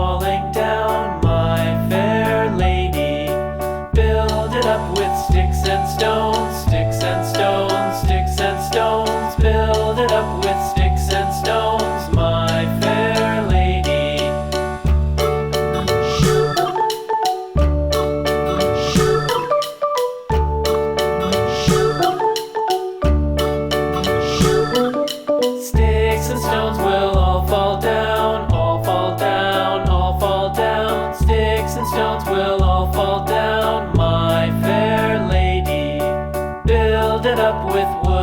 falling down, my fair lady. Build it up with sticks and stones, sticks and stones, sticks and stones. Build it up with sticks and stones, my fair lady. Sticks and stones will all fall down, all fall down, all fall down. Sticks and stones will all fall down, my fair lady. Build it up with wood.